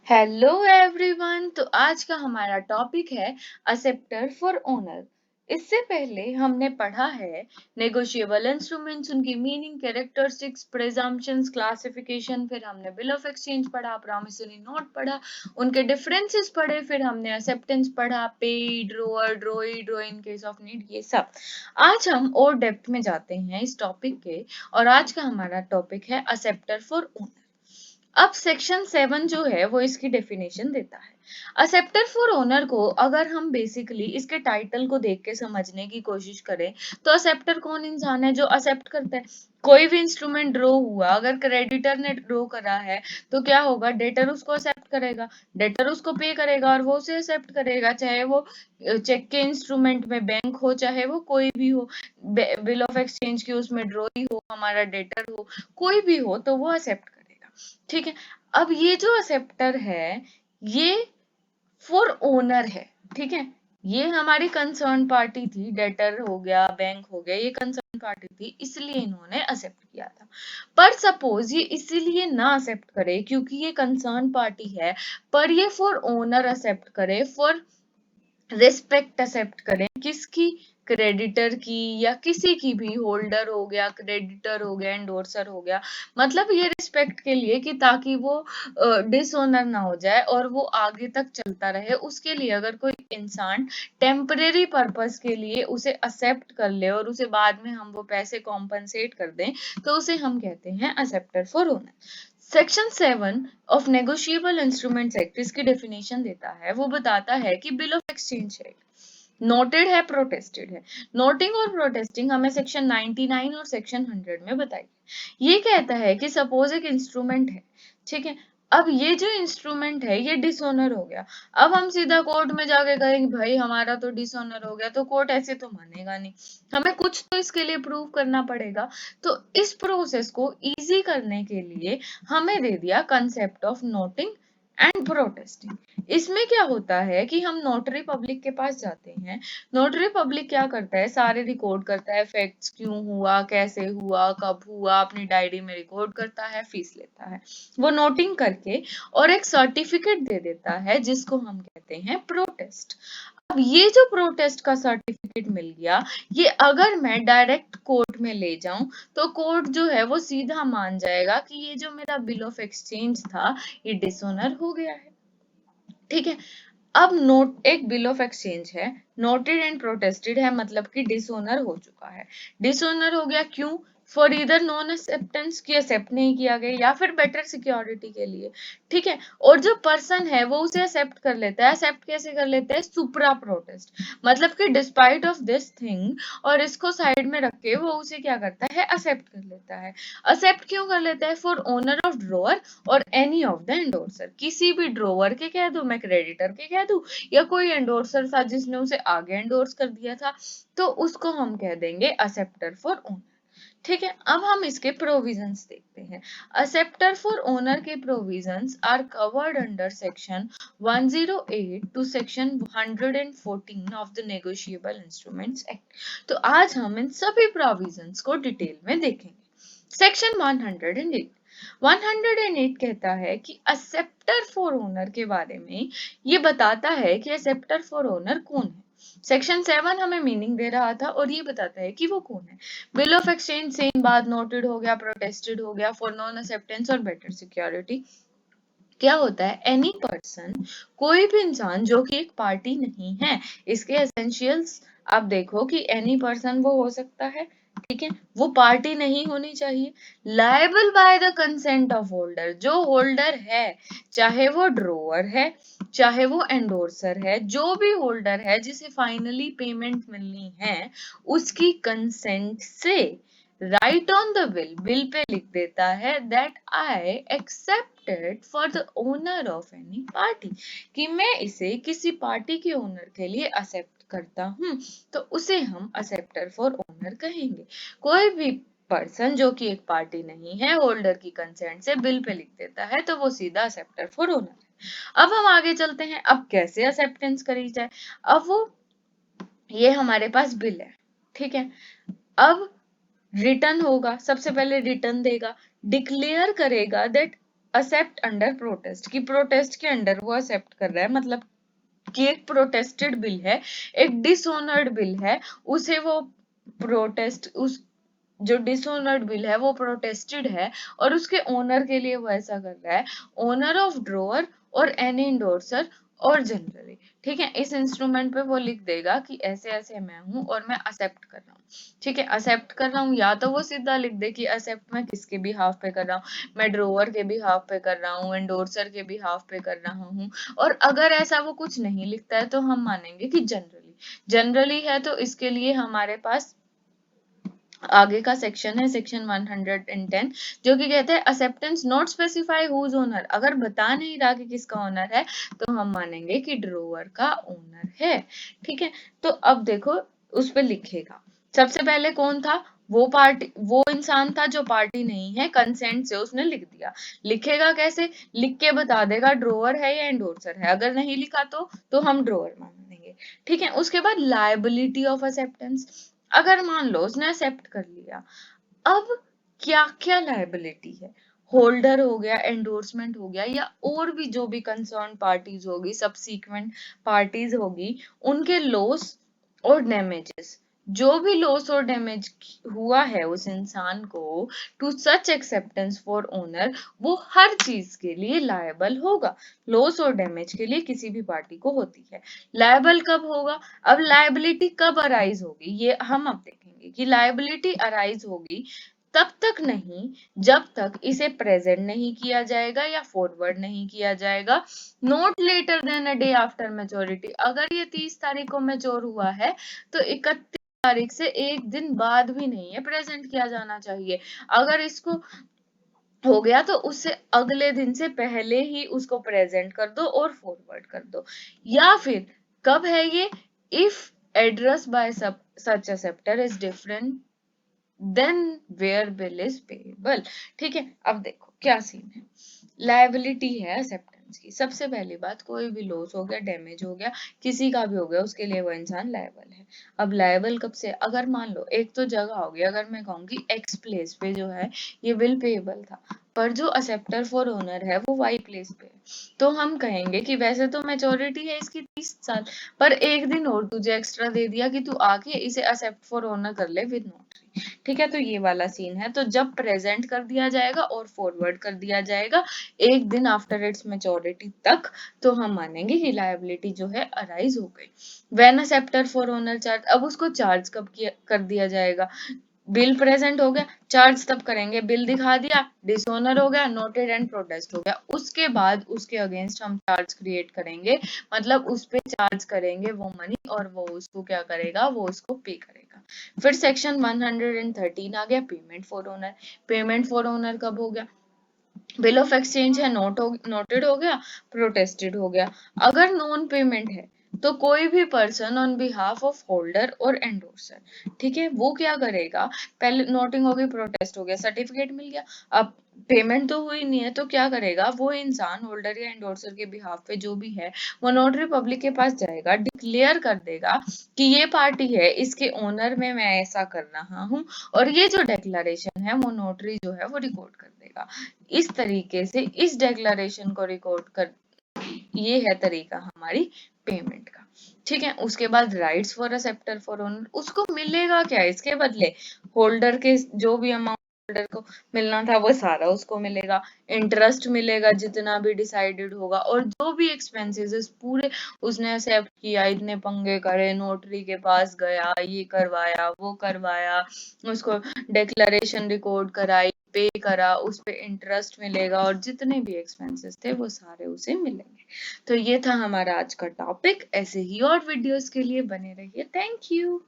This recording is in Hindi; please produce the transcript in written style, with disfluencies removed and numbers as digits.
Hello everyone. तो आज का हमारा टॉपिक है असेप्टर फॉर ओनर। इससे पहले हमने पढ़ा है नेगोशिएबल इंस्ट्रूमेंट्स, उनकी मीनिंग, कैरेक्टरिस्टिक्स, प्रिजम्पशंस, क्लासिफिकेशन, फिर हमने बिल ऑफ एक्सचेंज पढ़ा, प्रॉमिसरी नोट पढ़ा, उनके डिफरेंसेस पढ़े, फिर हमने एक्सेप्टेंस पढ़ा, pay, drawer, drawee, draw in case of need, ये सब। आज हम और डेप्थ में जाते हैं इस टॉपिक के, और आज का हमारा टॉपिक है असेप्टर फॉर ओनर। अब सेक्शन 7 जो है वो इसकी डेफिनेशन देता है। असेप्टर फॉर ओनर को अगर हम बेसिकली इसके टाइटल को देख के समझने की कोशिश करें तो असेप्टर कौन इंसान है जो असेप्ट करता है। कोई भी इंस्ट्रूमेंट ड्रॉ हुआ, अगर क्रेडिटर ने ड्रॉ करा है तो क्या होगा, डेटर उसको असेप्ट करेगा, डेटर उसको पे करेगा और वो उसे असेप्ट करेगा, चाहे वो चेक के इंस्ट्रूमेंट में बैंक हो, चाहे वो कोई भी हो, बिल ऑफ एक्सचेंज की उसमें ड्रॉ ही हो, हमारा डेटर हो, कोई भी हो तो वो असेप्ट करेगा। ठीक है। अब ये जो एक्सेप्टर है ये फॉर ओनर है। ठीक है। ये हमारी कंसर्न पार्टी थी, डेटर हो गया, बैंक हो गया, ये कंसर्न पार्टी थी, इसलिए इन्होंने एक्सेप्ट किया था। पर सपोज ये इसीलिए ना एक्सेप्ट करे क्योंकि ये कंसर्न पार्टी है, पर ये फॉर ओनर एक्सेप्ट करे, फॉर रिस्पेक्ट एक्सेप्ट करें, किसकी, क्रेडिटर की या किसी की भी, होल्डर हो गया, क्रेडिटर हो गया, एंडोर्सर हो गया, मतलब ये रिस्पेक्ट के लिए कि ताकि वो डिसऑनर ना हो जाए और वो आगे तक चलता रहे, उसके लिए अगर कोई इंसान टेम्परेरी पर्पस के लिए उसे एक्सेप्ट कर ले और उसे बाद में हम वो पैसे कॉम्पनसेट कर दें तो उसे हम कहते हैं acceptor for owner. Section 7 of negotiable instruments act इसकी डेफिनेशन देता है, वो बताता है कि बिल ऑफ एक्सचेंज है, नोटेड है, प्रोटेस्टेड है। नोटिंग और प्रोटेस्टिंग हमें सेक्शन 99 और सेक्शन 100 में बताई। ये कहता है कि सपोज एक इंस्ट्रूमेंट है, ठीक है, अब ये जो इंस्ट्रूमेंट है ये डिसऑनर हो गया। अब हम सीधा कोर्ट में जाके कहेंगे भाई हमारा तो डिसऑनर हो गया, तो कोर्ट ऐसे तो मानेगा नहीं, हमें कुछ तो इसके लिए प्रूव करना पड़ेगा। तो इस प्रोसेस को इजी करने के लिए हमें दे दिया concept of noting and protesting. इसमें क्या होता है कि हम नोटरी पब्लिक के पास जाते हैं, नोटरी पब्लिक क्या करता है, सारे रिकॉर्ड करता है, फैक्ट्स क्यों हुआ, कैसे हुआ, कब हुआ, अपनी डायरी में रिकॉर्ड करता है, फीस लेता है, वो नोटिंग करके और एक सर्टिफिकेट दे देता है जिसको हम कहते हैं प्रोटेस्ट। अब ये जो प्रोटेस्ट का सर्टिफिकेट मिल गया, ये अगर मैं डायरेक्ट कोर्ट में ले जाऊं तो कोर्ट जो है वो सीधा मान जाएगा कि ये जो मेरा बिल ऑफ एक्सचेंज था ये डिसऑनर हो गया है। ठीक है। अब नोट एक बिल ऑफ एक्सचेंज है, नोटेड एंड प्रोटेस्टेड है, मतलब कि डिसऑनर हो चुका है। डिसऑनर हो गया क्यों, फॉर इधर नॉन एक्सेप्टेंस की एक्सेप्ट नहीं किया गया या फिर बेटर सिक्योरिटी के लिए। ठीक है। और जो पर्सन है वो उसे एक्सेप्ट कर लेता है, एक्सेप्ट कैसे कर लेता है, सुप्रा प्रोटेस्ट, मतलब कि डिस्पाइट ऑफ दिस थिंग, और इसको साइड में रख के वो उसे क्या करता है, एक्सेप्ट कर लेता है। एक्सेप्ट क्यों कर लेता है, फॉर ओनर ऑफ ड्रॉअर और एनी ऑफ द एंडोर्सर, किसी भी ड्रॉवर के कह दो, मैं क्रेडिटर के कह दूं, या कोई एंडोर्सर था जिसने उसे आगे एंडोर्स कर दिया था, तो उसको हम कह देंगे एक्सेप्टर फॉर ओनर। ठीक है। अब हम इसके प्रोविजंस देखते हैं। एक्सेप्टर फॉर ओनर के provisions are covered under section 108 to section 114 of the negotiable instruments act. तो आज हम इन सभी प्रोविजंस को डिटेल में देखेंगे। सेक्शन 108, 108 कहता है कि एक्सेप्टर फॉर ओनर के बारे में, ये बताता है कि एक्सेप्टर फॉर ओनर कौन है। सेक्शन 7 हमें मीनिंग दे रहा था और ये बताता है कि वो कौन है। बिल ऑफ एक्सचेंज सेम बात, नोटेड हो गया, प्रोटेस्टेड हो गया, फॉर नॉन एक्सेप्टेंस और बेटर सिक्योरिटी। क्या होता है, एनी पर्सन, कोई भी इंसान जो कि एक पार्टी नहीं है, इसके एसेंशियल्स आप देखो कि एनी पर्सन वो हो सकता है, ठीक है, वो पार्टी नहीं होनी चाहिए। Liable by the consent of holder, जो होल्डर है, चाहे वो ड्रोअर है, चाहे वो एंडोर्सर है, जो भी होल्डर है जिसे फाइनली पेमेंट मिलनी है, उसकी कंसेंट से right on the will, bill pay लिख देता है that I accepted for the owner of any party, कि मैं इसे किसी पार्टी के ओनर के लिए एक्सेप्ट करता हूं, तो उसे हम एक्सेप्टर फॉर ओनर कहेंगे। कोई भी पर्सन जो कि एक पार्टी नहीं है, होल्डर की कंसेंट से बिल पे लिख देता है, तो वो सीधा एक्सेप्टर फॉर ओनर है। अब हम आगे चलते हैं, अब कैसे एक्सेप्टेंस करी जाए। अब वो, ये हमारे पास बिल है, ठीक है, अब रिटर्न होगा, सबसे पहले रिटर्न देगा, डिक्लेयर करेगा दैट एक्सेप्ट अंडर प्रोटेस्ट, कि प्रोटेस्ट के अंडर वो एक्सेप्ट कर रहा है, मतलब कि एक प्रोटेस्टेड बिल है, एक डिसऑनर्ड बिल है, उसे वो प्रोटेस्ट, उस जो डिसऑनर्ड बिल है वो प्रोटेस्टेड है और उसके ओनर के लिए वो ऐसा कर रहा है, ओनर ऑफ ड्रॉअर और एनी इंडोर्सर और जनरली, ठीक है। इस इंस्ट्रूमेंट पे वो लिख देगा कि ऐसे ऐसे मैं हूं और मैं एक्सेप्ट कर रहा हूँ, ठीक है। एक्सेप्ट कर रहा हूँ, या तो वो सीधा लिख दे कि एक्सेप्ट मैं किसके भी हाफ पे कर रहा हूँ, मैं ड्रोवर के भी हाफ पे कर रहा हूँ, एंडोर्सर के भी हाफ पे कर रहा हूँ। और अगर ऐसा वो कुछ नहीं लिखता है तो हम मानेंगे कि जनरली, जनरली है, तो इसके लिए हमारे पास आगे का सेक्शन है सेक्शन 110, जो कि कहता है acceptance not specify whose honour, अगर बता नहीं रहा कि किसका ओनर है तो हम मानेंगे कि ड्रोवर का ओनर है, ठीक है। तो अब देखो उस पे लिखेगा, सबसे पहले कौन था, वो पार्टी, वो इंसान था जो पार्टी नहीं है, कंसेंट से उसने लिख दिया। लिखेगा कैसे, लिख के बता देगा ड्रोवर है या एंडोर्सर है, अगर नहीं लिखा तो हम ड्रोवर मान लेंगे, ठीक है। उसके बाद लायबिलिटी ऑफ एक्सेप्टेंस, अगर मान लो उसने एक्सेप्ट कर लिया, अब क्या क्या लायबिलिटी है, होल्डर हो गया, एंडोर्समेंट हो गया, या और भी जो भी कंसर्न पार्टीज होगी, सब्सीक्वेंट पार्टीज होगी, उनके लॉस और डैमेजेस, जो भी लॉस और डैमेज हुआ है उस इंसान को to such acceptance for honour, वो हर चीज के लिए लायबल होगा। लॉस और डैमेज के लिए किसी भी पार्टी को होती है, लायबल कब होगा, अब लायबिलिटी कब अराइज होगी ये हम अब देखेंगे कि लायबिलिटी अराइज होगी तब तक नहीं जब तक इसे प्रेजेंट नहीं किया जाएगा या फॉरवर्ड नहीं किया जाएगा, not later than a day after maturity, अगर ये 30 तारीख को मैच्योर हुआ है तो 31 तारीख से एक दिन बाद भी नहीं है प्रेजेंट किया जाना चाहिए, अगर इसको हो गया तो उससे अगले दिन से पहले ही उसको प्रेजेंट कर दो और फॉरवर्ड कर दो। या फिर कब है ये, if address by such acceptor is different than where bill is payable, ठीक है। अब देखो क्या सीन है, लायबिलिटी है एक्सेप्टेंस की, सबसे पहली बात कोई भी लॉस हो गया, डैमेज हो गया, किसी का भी हो गया, उसके लिए वो इंसान लायबल है। अब लायबल कब से, अगर मान लो एक तो जगह होगी, अगर मैं कहूंगी एक्स प्लेस पे जो है ये बिल पेएबल था, पर जो एक्सेप्टर फॉर ओनर है वो वाई प्लेस पे है, तो हम कहेंगे कि वैसे तो मैच्योरिटी है इसकी 30 साल, पर एक दिन और तुझे एक्स्ट्रा दे दिया कि तू आके इसे एक्सेप्ट फॉर ओनर कर ले विद नोटरी, ठीक है। तो ये वाला सीन है, तो जब प्रेजेंट कर दिया जाएगा और फॉरवर्ड कर दिया जाएगा एक दिन आफ्टर इट्स मैच्योरिटी तक, तो हम मानेंगे कि लायबिलिटी जो है अराइज हो गई। When acceptor for owner charge, अब उसको चार्ज कब कर दिया जाएगा, बिल प्रेजेंट हो गया, चार्ज तब करेंगे, बिल दिखा दिया, डिसऑनर हो गया, नोटेड एंड प्रोटेस्ट हो गया, उसके बाद उसके अगेंस्ट हम चार्ज क्रिएट करेंगे, मतलब उस पे चार्ज करेंगे वो मनी और वो उसको क्या करेगा, वो उसको पे करेगा। फिर सेक्शन 113 आ गया, payment for owner, payment for owner कब हो गया, बिल ऑफ एक्सचेंज है, नोटेड हो गया, प्रोटेस्टेड हो गया, अगर नॉन पेमेंट है तो कोई भी person on behalf of holder और एंडोर्सर, ठीक है, वो क्या करेगा, पहले नोटिंग हो गई, प्रोटेस्ट हो गया, सर्टिफिकेट मिल गया, अब पेमेंट तो हुई नहीं है तो क्या करेगा, वो इंसान होल्डर या एंडोर्सर के बिहाफ पे जो भी है वो नोटरी पब्लिक के पास जाएगा, डिक्लेयर कर देगा कि ये पार्टी है, इसके ओनर में मैं ऐसा कर रहा हूँ, और ये जो डिक्लेरेशन है वो नोटरी जो है वो रिकॉर्ड कर देगा। इस तरीके से इस डिक्लेरेशन को रिकॉर्ड कर, ये है तरीका हमारी पेमेंट का, ठीक है। उसके बाद rights for acceptor for owner, उसको मिलेगा क्या इसके बदले, होल्डर के जो भी अमाउंट होल्डर को मिलना था वो सारा उसको मिलेगा, इंटरेस्ट मिलेगा जितना भी डिसाइडेड होगा, और जो भी एक्सपेंसेस पूरे उसने एक्सेप्ट किया, इतने पंगे करे, नोटरी के पास गया, ये करवाया वो करवाया, उसको डिक्लेरेशन रिकॉर्ड कराई, पे करा, उस पे इंटरेस्ट मिलेगा, और जितने भी एक्सपेंसेस थे वो सारे उसे मिलेंगे। तो ये था हमारा आज का टॉपिक, ऐसे ही और वीडियोस के लिए बने रहिए, थैंक यू।